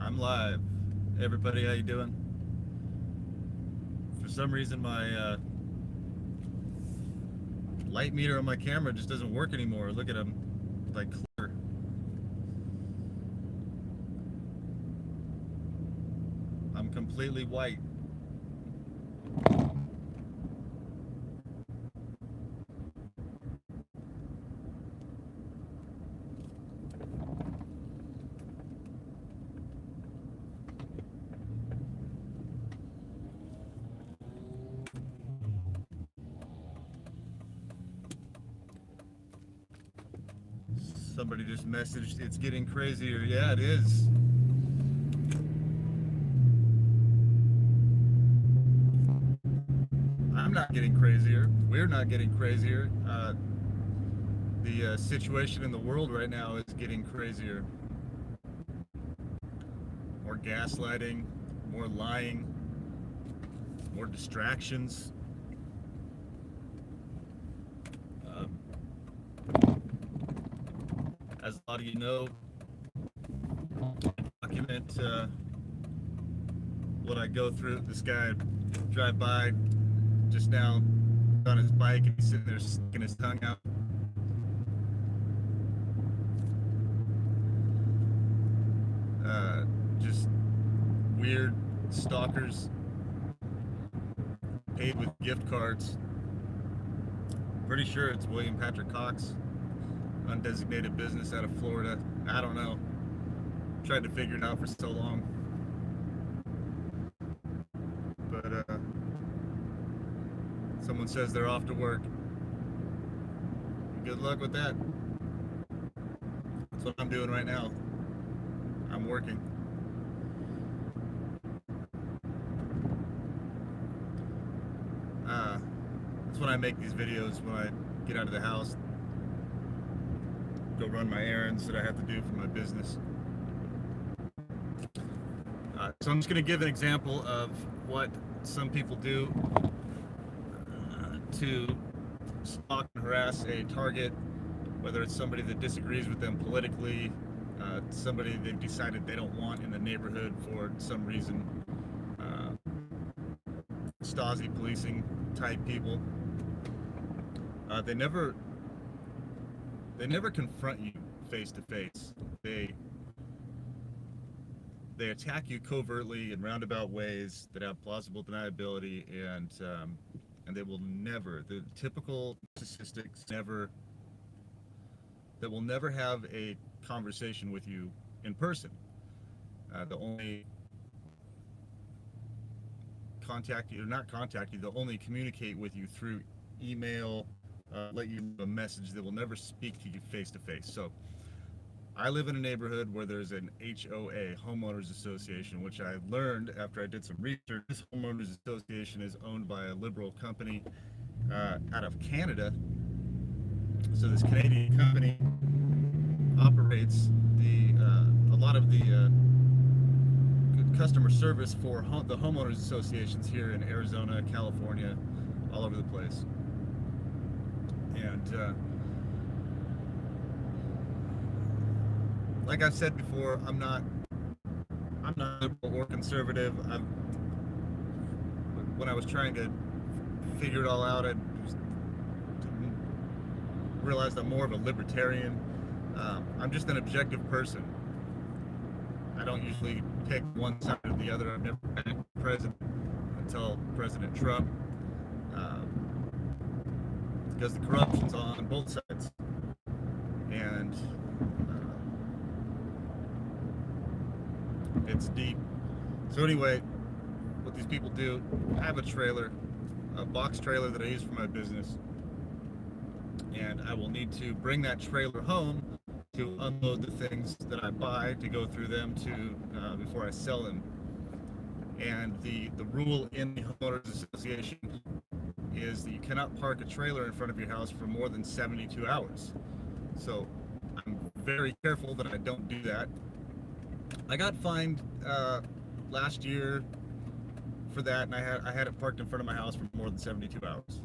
I'm live. Everybody, how you doing? For some reason, my light meter on my camera just doesn't work anymore. Look at them, like clear. I'm completely white. Somebody just messaged, it's getting crazier. Yeah, it is. I'm not getting crazier. We're not getting crazier. The situation in the world right now is getting crazier. More gaslighting, more lying, more distractions. Um, as a lot of you know, document what I go through. This guy drive by just now on his bike and he's sitting there sticking his tongue out. Just weird stalkers paid with gift cards. Pretty sure it's William Patrick Cox, undesignated business out of Florida. I don't know. Tried to figure it out for so long. But someone says they're off to work. Good luck with that. That's what I'm doing right now. I'm working. That's when I make these videos, when I get out of the house, go run my errands that I have to do for my business. So I'm just going to give an example of what some people do to stalk and harass a target, whether it's somebody that disagrees with them politically, somebody they've decided they don't want in the neighborhood for some reason, Stasi policing type people. They never confront you face to face. They attack you covertly in roundabout ways that have plausible deniability, and they will never, the typical narcissists will never have a conversation with you in person. They'll only contact you, or not contact you, they'll only communicate with you through email, let you leave a message. They will never speak to you face to face. So I live in a neighborhood where there's an HOA, Homeowners Association, which I learned after I did some research. This Homeowners Association is owned by a liberal company out of Canada. So this Canadian company operates a lot of the customer service for the homeowners associations here in Arizona, California, all over the place. And like I've said before, I'm not liberal or conservative. When I was trying to figure it all out, I realized I'm more of a libertarian. I'm just an objective person. I don't usually pick one side or the other. I've never backed the president until President Trump, because the corruption's on both sides, and it's deep. So anyway, what these people do, I have a trailer, a box trailer that I use for my business, and I will need to bring that trailer home to unload the things that I buy, to go through them to before I sell them. And the rule in the homeowners association is that you cannot park a trailer in front of your house for more than 72 hours. So I'm very careful that I don't do that. I got fined last year for that, and I had it parked in front of my house for more than 72 hours.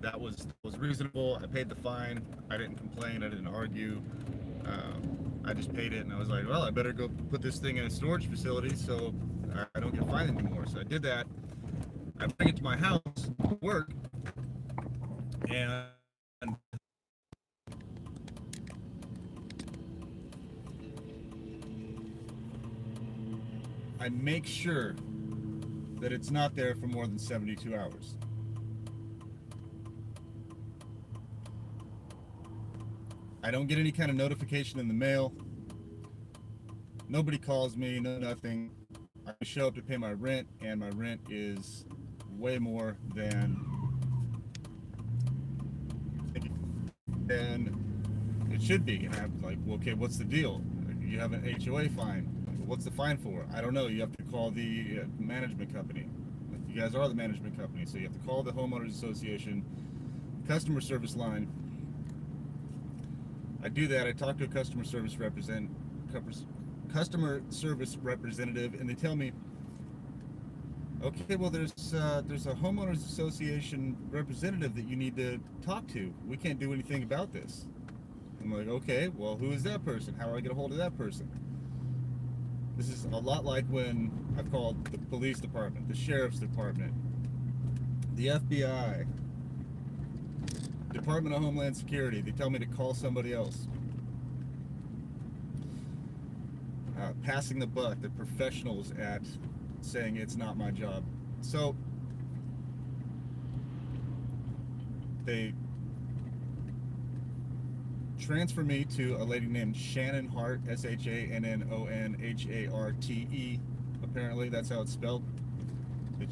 That was reasonable. I paid the fine. I didn't complain. I didn't argue. I just paid it, and I was like, well, I better go put this thing in a storage facility so I don't get fined anymore. So I did that. I bring it to my house, work, and I make sure that it's not there for more than 72 hours. I don't get any kind of notification in the mail. Nobody calls me, no nothing. I show up to pay my rent, and my rent is way more than it should be. And I'm like, well, okay, what's the deal? You have an HOA fine. What's the fine for? I don't know. You have to call the management company. You guys are the management company, so you have to call the homeowners association customer service line. I do that. I talk to a customer service representative, and they tell me, okay, well, there's a homeowners association representative that you need to talk to. We can't do anything about this. I'm like, okay, well, who is that person? How do I get a hold of that person? This is a lot like when I've called the police department, the sheriff's department, the FBI, Department of Homeland Security. They tell me to call somebody else. Passing the buck. They're professionals at saying it's not my job. So they transfer me to a lady named Shannon Hart, Shannonharte. Apparently, that's how it's spelled. They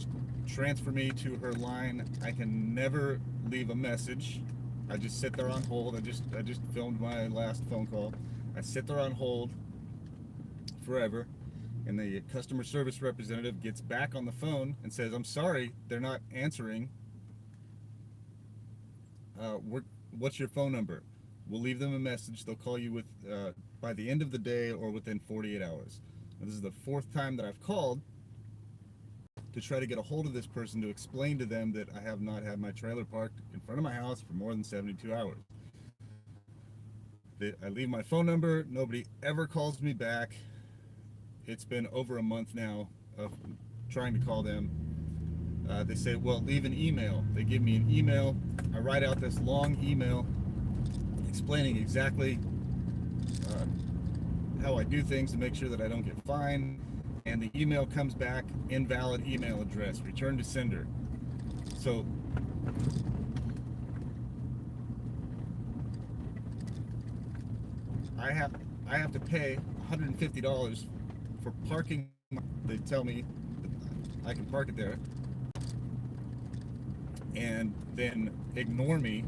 transfer me to her line. I can never leave a message. I just sit there on hold. I just filmed my last phone call. I sit there on hold forever, and the customer service representative gets back on the phone and says, I'm sorry, they're not answering. What's your phone number? We'll leave them a message. They'll call you by the end of the day or within 48 hours. Now, this is the fourth time that I've called to try to get a hold of this person to explain to them that I have not had my trailer parked in front of my house for more than 72 hours. I leave my phone number. Nobody ever calls me back. It's been over a month now of trying to call them. They say, well, leave an email. They give me an email. I write out this long email explaining exactly how I do things to make sure that I don't get fined. And the email comes back, invalid email address, return to sender. So I have to pay $150 for parking. They tell me I can park it there, and then ignore me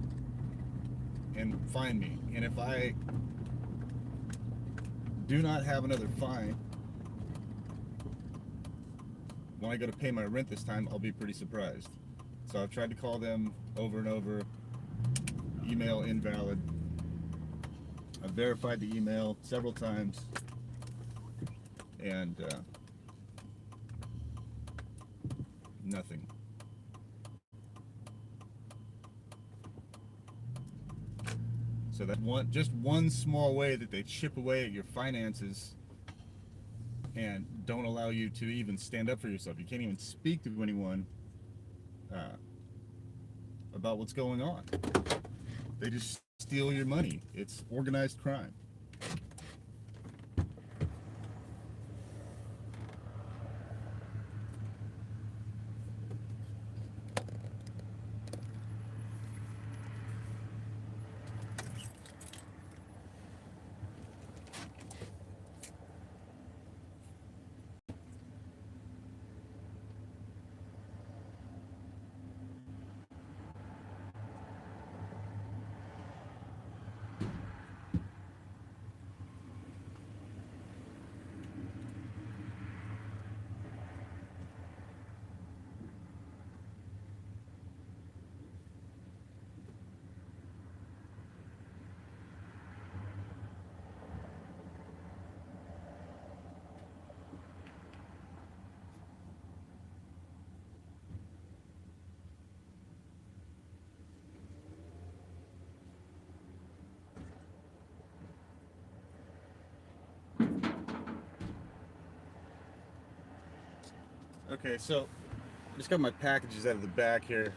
and fine me. And if I do not have another fine when I go to pay my rent this time, I'll be pretty surprised. So I've tried to call them over and over. Email invalid. I've verified the email several times, and nothing. So that just one small way that they chip away at your finances and don't allow you to even stand up for yourself. You can't even speak to anyone about what's going on. They just steal your money. It's organized crime. Okay, so I just got my packages out of the back here.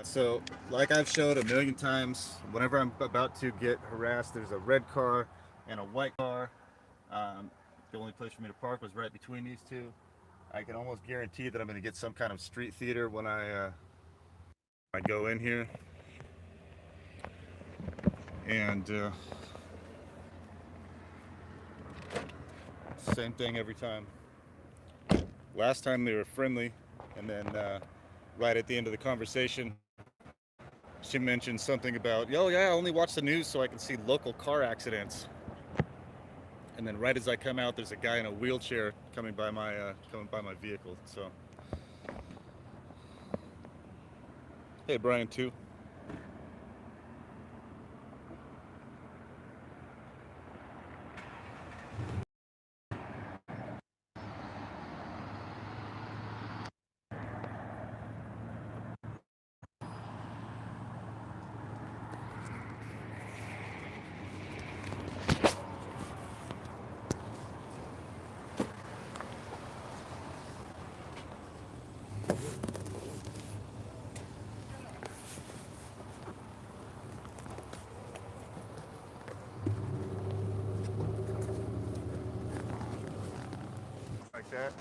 So, like I've showed a million times, whenever I'm about to get harassed, there's a red car and a white car. Um, the only place for me to park was right between these two. I can almost guarantee that I'm going to get some kind of street theater when I go in here. And same thing every time. Last time they were friendly, and then right at the end of the conversation, she mentioned something about, oh yeah, I only watch the news so I can see local car accidents. And then right as I come out, there's a guy in a wheelchair coming by my vehicle. So, hey Brian too. Like that.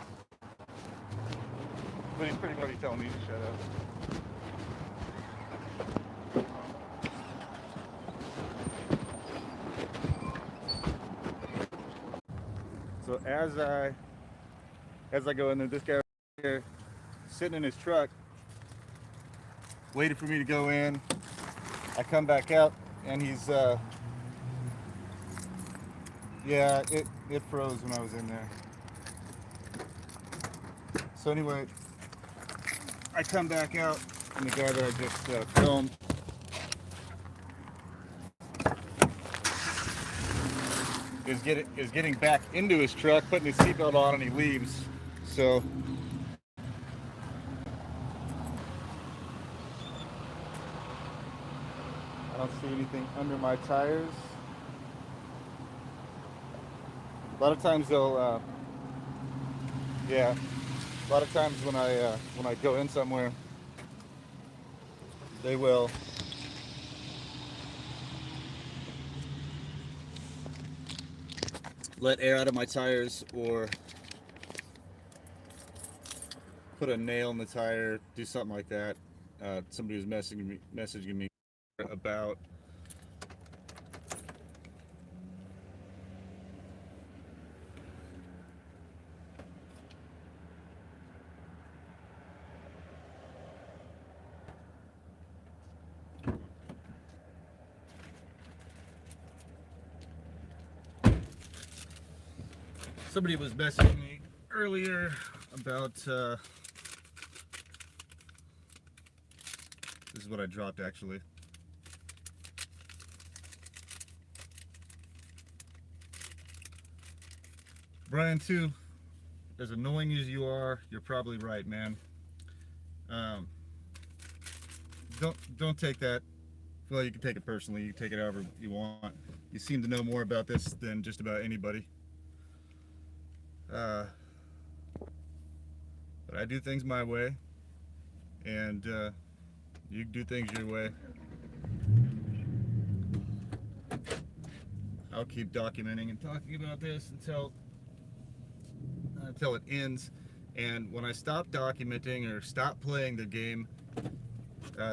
But he's pretty much telling me to shut up. So as I go in there, this guy right here sitting in his truck, waiting for me to go in. I come back out, and he's yeah, it froze when I was in there. So anyway, I come back out, and the guy that I just filmed is getting back into his truck, putting his seatbelt on, and he leaves. So I don't see anything under my tires. A lot of times they'll, yeah. A lot of times when I go in somewhere, they will let air out of my tires or put a nail in the tire, do something like that. Somebody was messaging me about somebody was messaging me earlier about this is what I dropped actually. Brian too, as annoying as you are, you're probably right, man. Um, don't take that. Well, you can take it personally. You can take it however you want. You seem to know more about this than just about anybody. But I do things my way, and you do things your way. I'll keep documenting and talking about this until it ends. And when I stop documenting or stop playing the game,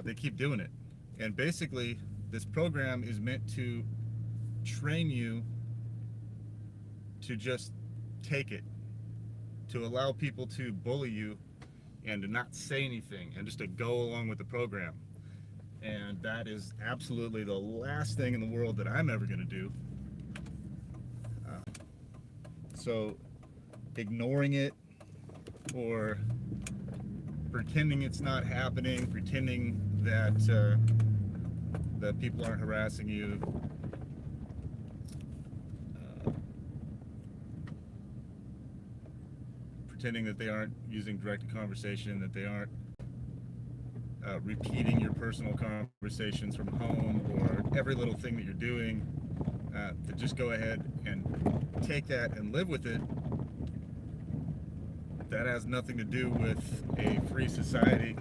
they keep doing it. And basically, this program is meant to train you to just take it, to allow people to bully you and to not say anything and just to go along with the program. And that is absolutely the last thing in the world that I'm ever going to do. So ignoring it or pretending it's not happening, pretending that that people aren't harassing you, pretending that they aren't using direct conversation, that they aren't repeating your personal conversations from home or every little thing that you're doing, to just go ahead and take that and live with it, That has nothing to do with a free society.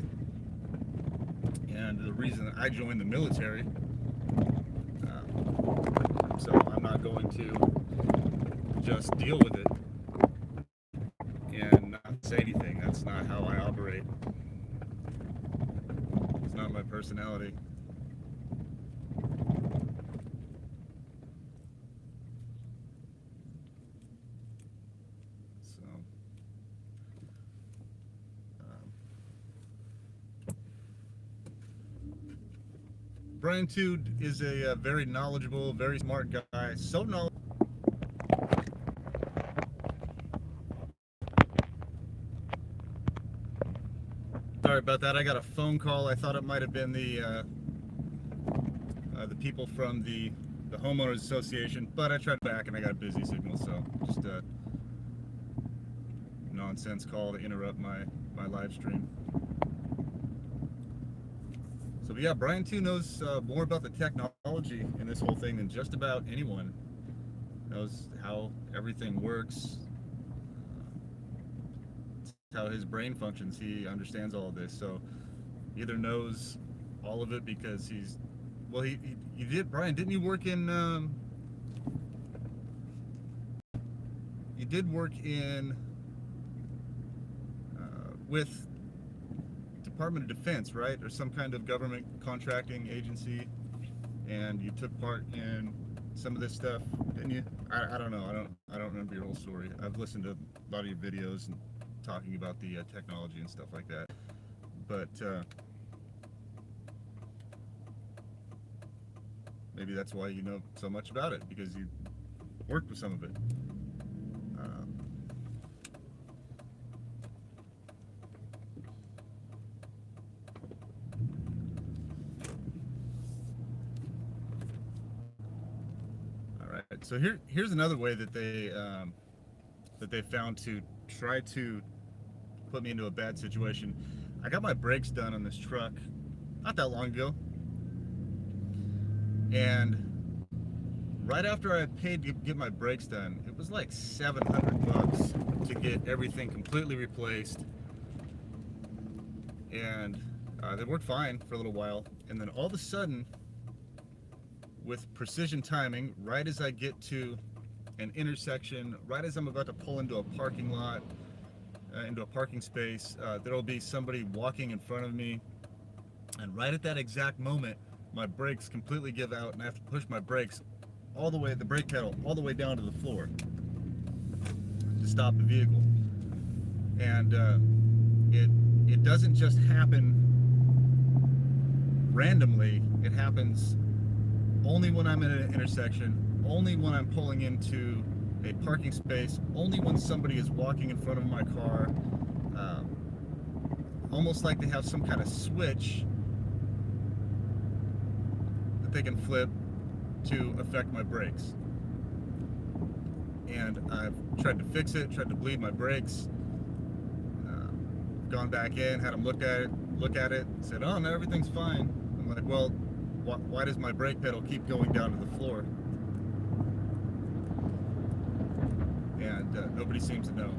And the reason I joined the military, so I'm not going to just deal with it and not say anything. That's not how I operate. It's not my personality. So, um, Brian Tude is a very knowledgeable, very smart guy. So knowledgeable. Sorry about that. I got a phone call. I thought it might have been the people from the homeowners association, but I tried back and I got a busy signal, so just a nonsense call to interrupt my live stream. So but yeah, Brian too knows more about the technology in this whole thing than just about anyone. Knows how everything works, how his brain functions. He understands all of this, so he either knows all of it because he's, well, he did. Brian, didn't you work in you did work in with Department of Defense, right, or some kind of government contracting agency, and you took part in some of this stuff, didn't you? I don't know. I don't remember your whole story. I've listened to a lot of your videos and talking about the technology and stuff like that, but maybe that's why you know so much about it, because you worked with some of it. All right, so here's another way that they found to try to put me into a bad situation. I got my brakes done on this truck not that long ago, and right after I paid to get my brakes done, it was like $700 to get everything completely replaced, and they worked fine for a little while, and then all of a sudden, with precision timing, right as I get to an intersection, right as I'm about to pull into a parking lot, into a parking space, there'll be somebody walking in front of me, and right at that exact moment, my brakes completely give out, and I have to push my brakes all the way, the brake pedal, all the way down to the floor to stop the vehicle. And it doesn't just happen randomly. It happens only when I'm in an intersection, only when I'm pulling into a parking space, only when somebody is walking in front of my car, almost like they have some kind of switch that they can flip to affect my brakes. And I've tried to fix it, tried to bleed my brakes, gone back in, had them look at it, said, oh no, everything's fine. I'm like, well, why does my brake pedal keep going down to the floor? And nobody seems to know.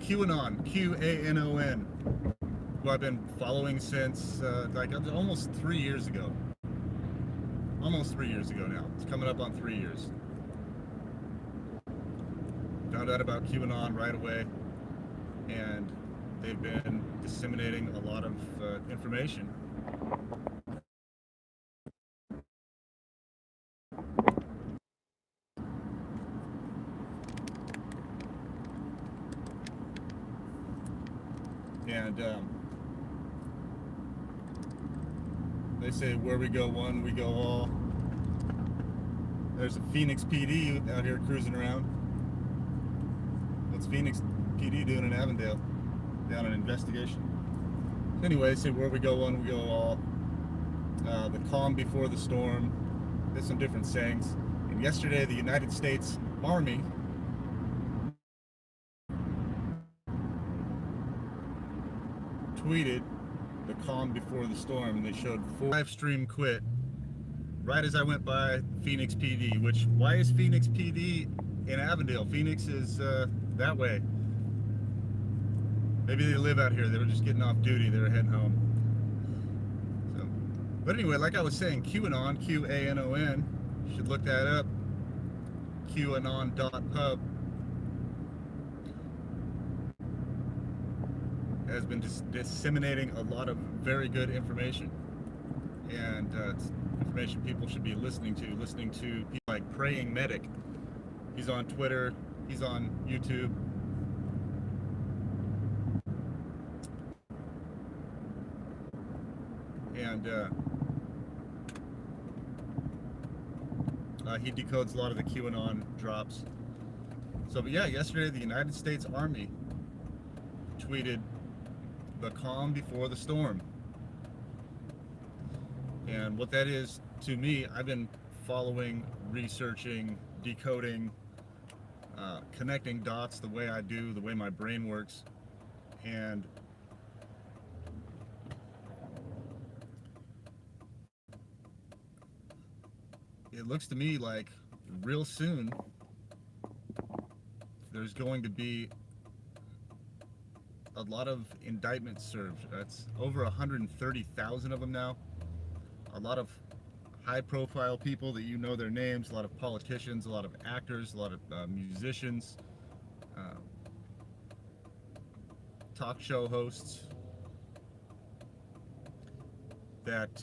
QAnon, QAnon, who I've been following since like almost 3 years ago. Almost 3 years ago now. It's coming up on 3 years. Found out about QAnon right away, and they've been disseminating a lot of information. And they say, where we go one, we go all. There's a Phoenix PD out here cruising around. What's Phoenix PD doing in Avondale? Down an investigation. Anyway, they say, where we go one, we go all. The calm before the storm. There's some different sayings. And yesterday, the United States Army tweeted the calm before the storm, and they showed 4 live stream quit right as I went by Phoenix PD. Which, why is Phoenix PD in Avondale? Phoenix is that way. Maybe they live out here. They were just getting off duty. They were heading home. So, but anyway, like I was saying, QAnon, QAnon, you should look that up. QAnon.pub has been disseminating a lot of very good information, and it's information people should be listening to people like Praying Medic. He's on Twitter, he's on YouTube. And he decodes a lot of the QAnon drops. So, but yeah, yesterday the United States Army tweeted the calm before the storm. And what that is to me, I've been following, researching, decoding, connecting dots the way I do, the way my brain works. And it looks to me like real soon there's going to be a lot of indictments served. That's over 130,000 of them now. A lot of high-profile people that you know their names, a lot of politicians, a lot of actors, a lot of musicians, talk show hosts that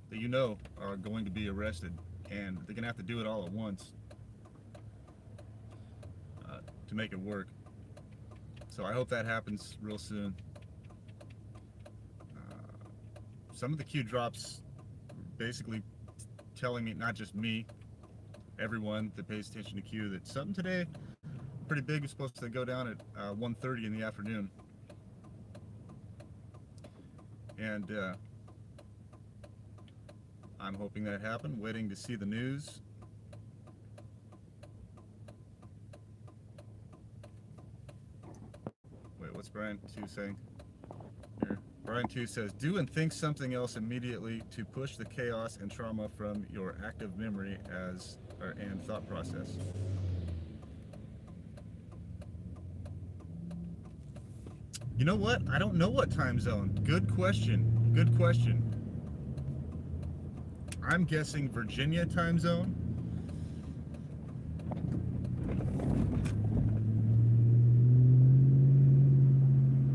that you know are going to be arrested, and they're gonna have to do it all at once to make it work. So I hope that happens real soon. Some of the Q drops basically telling me, not just me, everyone that pays attention to Q, that something today pretty big is supposed to go down at 1:30 in the afternoon. And I'm hoping that happened, waiting to see the news. Wait, what's Brian 2 saying? Here. Brian 2 says, do and think something else immediately to push the chaos and trauma from your active memory and thought process. You know what? I don't know what time zone. Good question. Good question. I'm guessing Virginia time zone.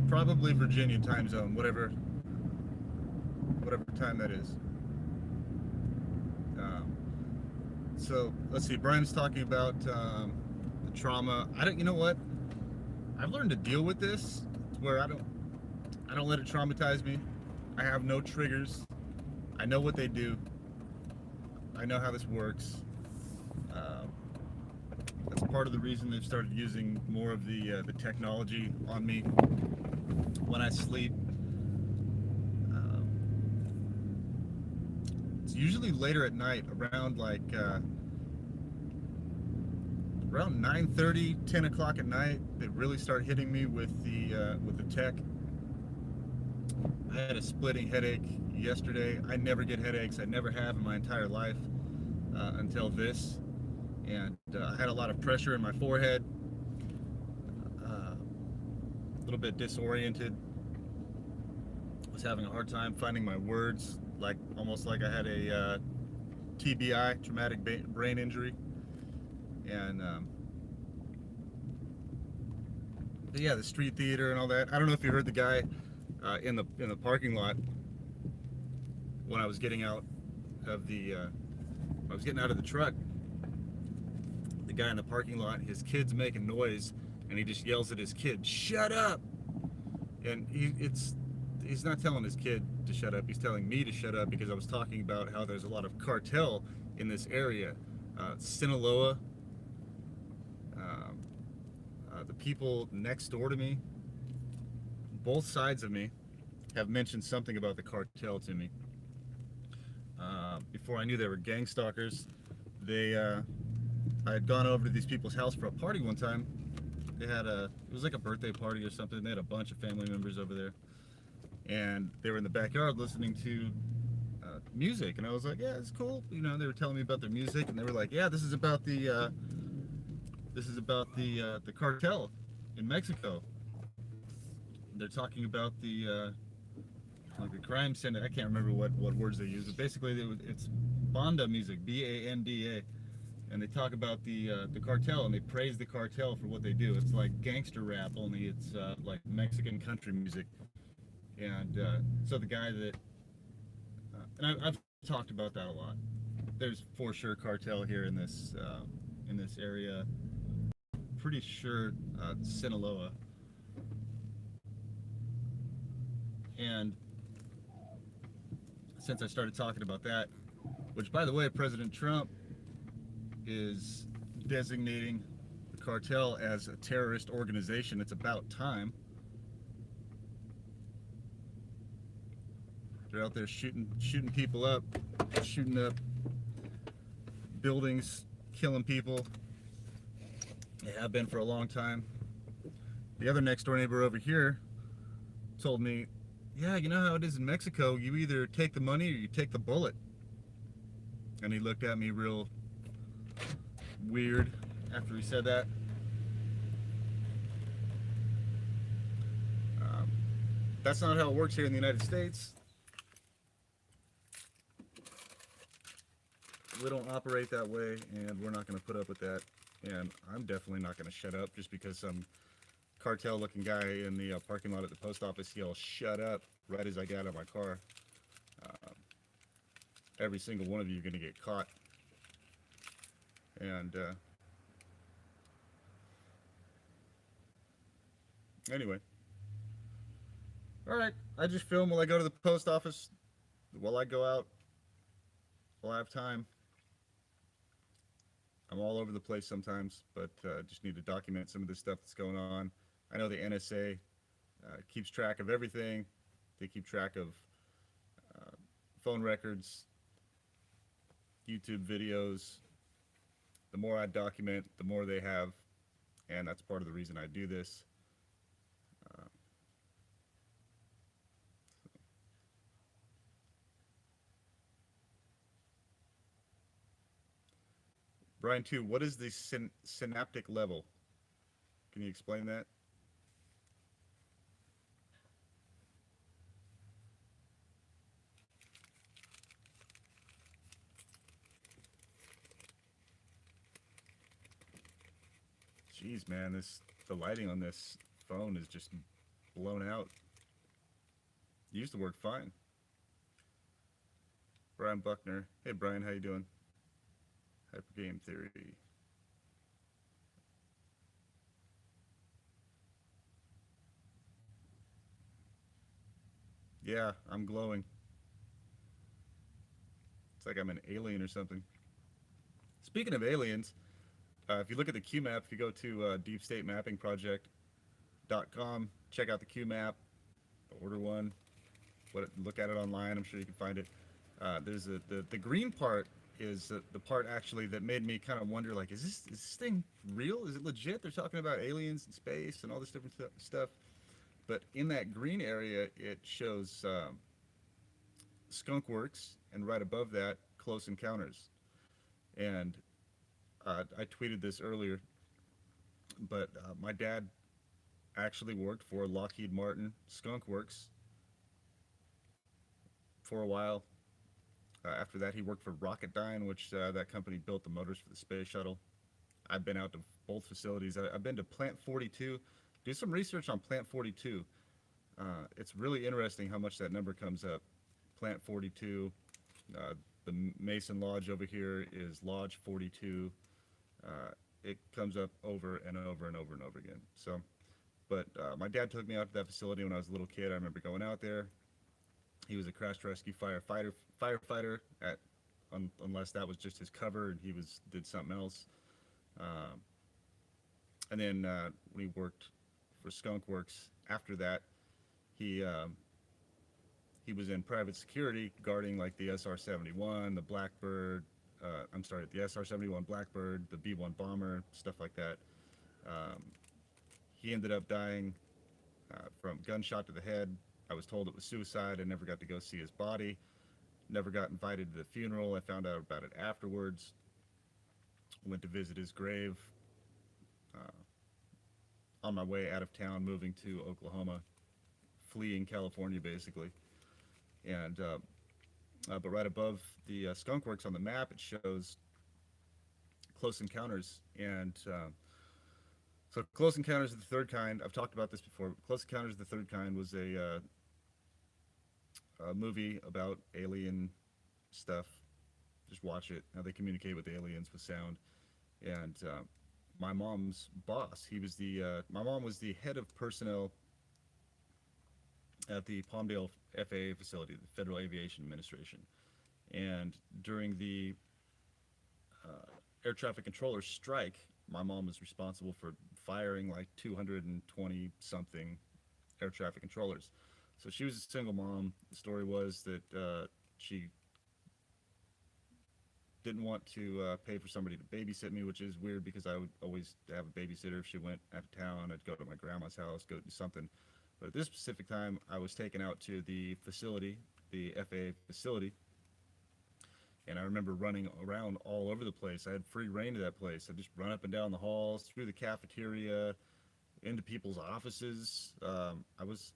Probably Virginia time zone, whatever time that is. So let's see. Brian's talking about the trauma. You know what? I've learned to deal with this, where I don't let it traumatize me. I have no triggers. I know what they do. I know how this works. That's part of the reason they've started using more of the technology on me when I sleep. It's usually later at night, around around 9:30, 10 o'clock at night. They really start hitting me with the tech. I had a splitting headache yesterday. I never get headaches. I never have in my entire life until this. And I had a lot of pressure in my forehead, a little bit disoriented. Was having a hard time finding my words, almost like I had a TBI, traumatic brain injury. And yeah, the street theater and all that. I don't know if you heard the guy in the parking lot when I was getting out of the truck. The guy in the parking lot, his kid's making noise, and he just yells at his kid, "Shut up!" And he's not telling his kid to shut up. He's telling me to shut up because I was talking about how there's a lot of cartel in this area. Sinaloa, the people next door to me, both sides of me, have mentioned something about the cartel to me. Before I knew they were gang stalkers, I had gone over to these people's house for a party one time, They had it was like a birthday party or something. They had a bunch of family members over there, and they were in the backyard listening to music, and I was like, yeah, it's cool. You know, they were telling me about their music, and they were like, yeah, this is about the cartel in Mexico. They're talking about the like the crime syndicate. I can't remember what words they use, but basically it's banda music, BANDA, and they talk about the cartel, and they praise the cartel for what they do. It's like gangster rap, only it's like Mexican country music. And so the guy that and I've talked about that a lot. There's for sure cartel here in this area. Pretty sure Sinaloa. And since I started talking about that, which by the way, President Trump is designating the cartel as a terrorist organization. It's about time. They're out there shooting people up, shooting up buildings, killing people. They have been for a long time. The other next door neighbor over here told me, yeah, you know how it is in Mexico, you either take the money or you take the bullet. And he looked at me real weird after he said that. That's not how it works here in the United States. We don't operate that way, and we're not going to put up with that. And I'm definitely not going to shut up just because some cartel-looking guy in the parking lot at the post office yells, "Shut up," right as I get out of my car. Every single one of you are going to get caught. And anyway. All right, I just film while I go to the post office, while I go out, while I have time. I'm all over the place sometimes, but just need to document some of the stuff that's going on. I know the NSA keeps track of everything. They keep track of phone records, YouTube videos. The more I document, the more they have, and that's part of the reason I do this. Brian, too, what is the synaptic level? Can you explain that? Jeez, man, the lighting on this phone is just blown out. It used to work fine. Brian Buckner. Hey, Brian, how you doing? Hypergame Theory. Yeah, I'm glowing. It's like I'm an alien or something. Speaking of aliens, if you look at the Q map, if you go to deepstatemappingproject.com, check out the Q map, order one, look at it online. I'm sure you can find it. There's the green part is the part actually that made me kind of wonder, like, is this thing real? Is it legit? They're talking about aliens and space and all this different stuff. But in that green area, it shows Skunk Works, and right above that, Close Encounters. And I tweeted this earlier, but my dad actually worked for Lockheed Martin Skunk Works for a while. After that, he worked for Rocketdyne, which that company built the motors for the space shuttle. I've been out to both facilities. I've been to Plant 42. Do some research on Plant 42. It's really interesting how much that number comes up. Plant 42. The Mason Lodge over here is Lodge 42. It comes up over and over and over and over again. So, but my dad took me out to that facility when I was a little kid. I remember going out there. He was a crash rescue firefighter at, unless that was just his cover and he did something else. And then when he worked for Skunk Works after that, he was in private security guarding like the SR-71, the Blackbird, the SR-71 Blackbird, the B-1 bomber, stuff like that. He ended up dying from gunshot to the head. I was told it was suicide. I never got to go see his body. Never got invited to the funeral. I found out about it afterwards. Went to visit his grave uh, on my way out of town, moving to Oklahoma, fleeing California basically. And but right above the skunk works on the map, it shows Close Encounters. And so Close Encounters of the Third Kind, I've talked about this before. Close Encounters of the Third Kind was a movie about alien stuff. Just watch it, how they communicate with aliens with sound. And my mom's boss, my mom was the head of personnel at the Palmdale FAA facility, the Federal Aviation Administration. And during the air traffic controller strike, my mom was responsible for firing like 220 something air traffic controllers. So she was a single mom. The story was that she didn't want to pay for somebody to babysit me, which is weird because I would always have a babysitter. If she went out of town, I'd go to my grandma's house, go do something. But at this specific time, I was taken out to the facility, the FAA facility, and I remember running around all over the place. I had free reign to that place. I just run up and down the halls, through the cafeteria, into people's offices. I was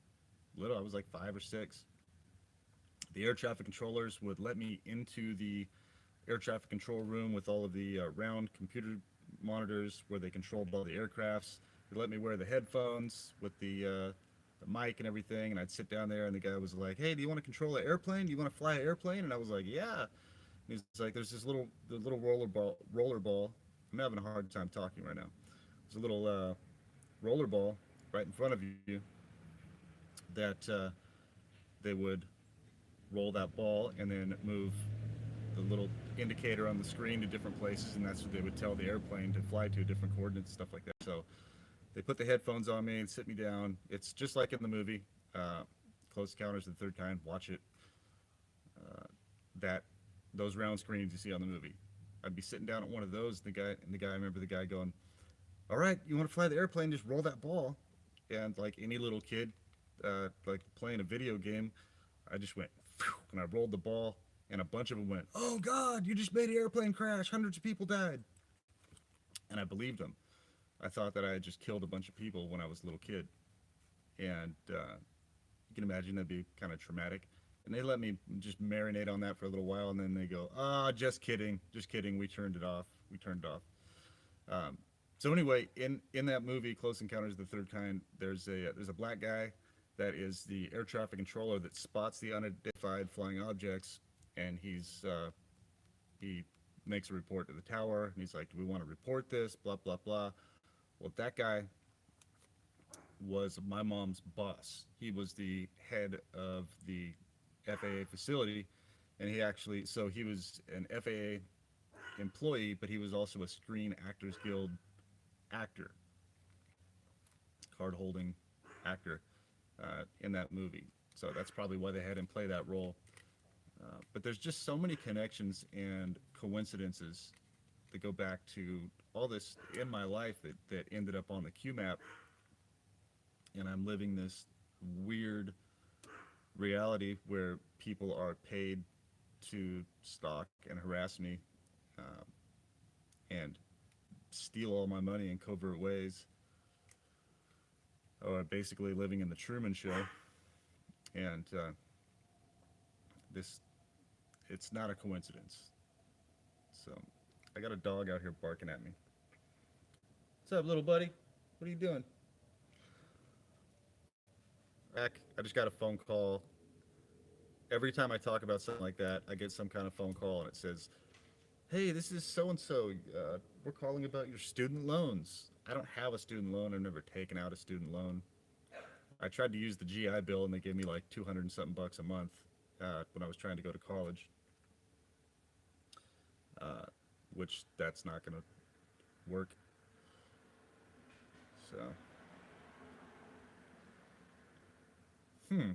little. I was like 5 or 6. The air traffic controllers would let me into the air traffic control room with all of the round computer monitors where they controlled all the aircrafts. They let me wear the headphones with the mic and everything, and I'd sit down there, and the guy was like, "Hey, do you want to control an airplane? Do you want to fly an airplane?" And I was like, "Yeah." And he's like, "There's this little roller ball. Roller ball. I'm having a hard time talking right now. There's a little roller ball right in front of you that they would roll that ball and then move the little indicator on the screen to different places, and that's what they would tell the airplane to fly to, different coordinates, stuff like that." So they put the headphones on me and sit me down. It's just like in the movie, Close Encounters of the Third Kind. Watch it. Uh, that those round screens you see on the movie. I'd be sitting down at one of those. I remember the guy going, "All right, you want to fly the airplane? Just roll that ball." And like any little kid, like playing a video game, I just went, phew, and I rolled the ball, and a bunch of them went, "Oh God, you just made an airplane crash. Hundreds of people died." And I believed them. I thought that I had just killed a bunch of people when I was a little kid, and you can imagine that'd be kind of traumatic. And they let me just marinate on that for a little while, and then they go, "Ah, just kidding, just kidding. We turned it off. We turned it off." Um, so anyway, in that movie, Close Encounters of the Third Kind, there's a black guy that is the air traffic controller that spots the unidentified flying objects, and he makes a report to the tower, and he's like, "Do we want to report this?" Blah blah blah. Well, that guy was my mom's boss. He was the head of the FAA facility, and he was an FAA employee, but he was also a Screen Actors Guild actor, card holding actor in that movie. So that's probably why they had him play that role. But there's just so many connections and coincidences that go back to all this in my life that ended up on the Q map, and I'm living this weird reality where people are paid to stalk and harass me um, and steal all my money in covert ways, or basically living in the Truman Show. And this, it's not a coincidence. So I got a dog out here barking at me. What's up, little buddy? What are you doing? I just got a phone call. Every time I talk about something like that, I get some kind of phone call and it says, "Hey, this is so and so. We're calling about your student loans." I don't have a student loan. I've never taken out a student loan. I tried to use the GI Bill and they gave me like 200 and something bucks a month when I was trying to go to college, uh, which that's not going to work. So, hmm,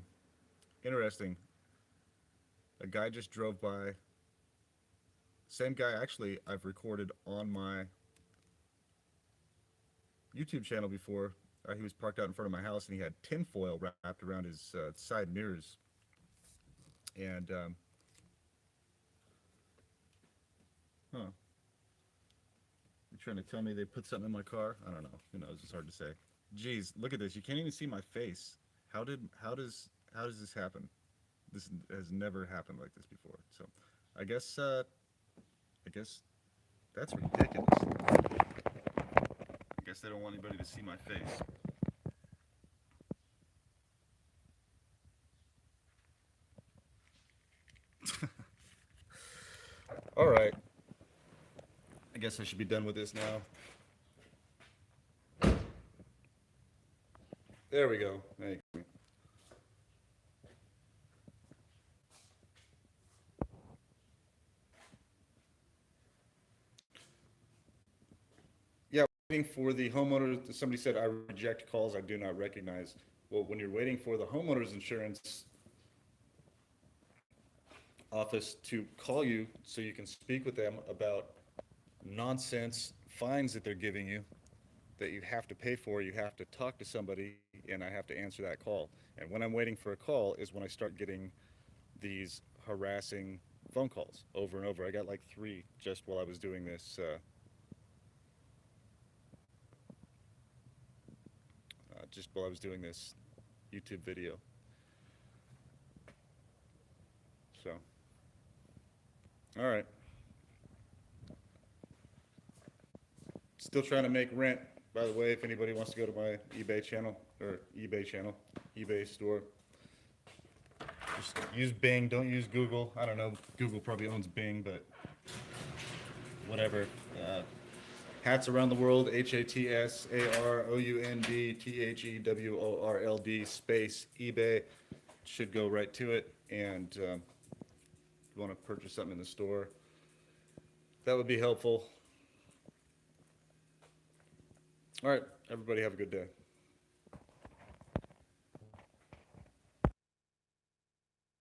interesting. A guy just drove by. Same guy, actually, I've recorded on my YouTube channel before. He was parked out in front of my house, and he had tinfoil wrapped around his side mirrors. And huh, you trying to tell me they put something in my car? I don't know. Who knows? It's hard to say. Geez, look at this. You can't even see my face. How does this happen? This has never happened like this before. So, I guess that's ridiculous. I guess they don't want anybody to see my face. All right. I guess I should be done with this now. There we go. Thank you. Yeah, waiting for the homeowner. Somebody said I reject calls I do not recognize. Well, when you're waiting for the homeowner's insurance office to call you so you can speak with them about nonsense fines that they're giving you that you have to pay for, you have to talk to somebody, and I have to answer that call. And when I'm waiting for a call is when I start getting these harassing phone calls over and over. I got like three just while I was doing this, just while I was doing this YouTube video. So, all right. Still trying to make rent. By the way, if anybody wants to go to my eBay store, just use Bing. Don't use Google. I don't know. Google probably owns Bing, but whatever. Hats around the world. HATSAROUNDTHEWORLD space eBay should go right to it. And if you want to purchase something in the store, that would be helpful. All right, everybody have a good day.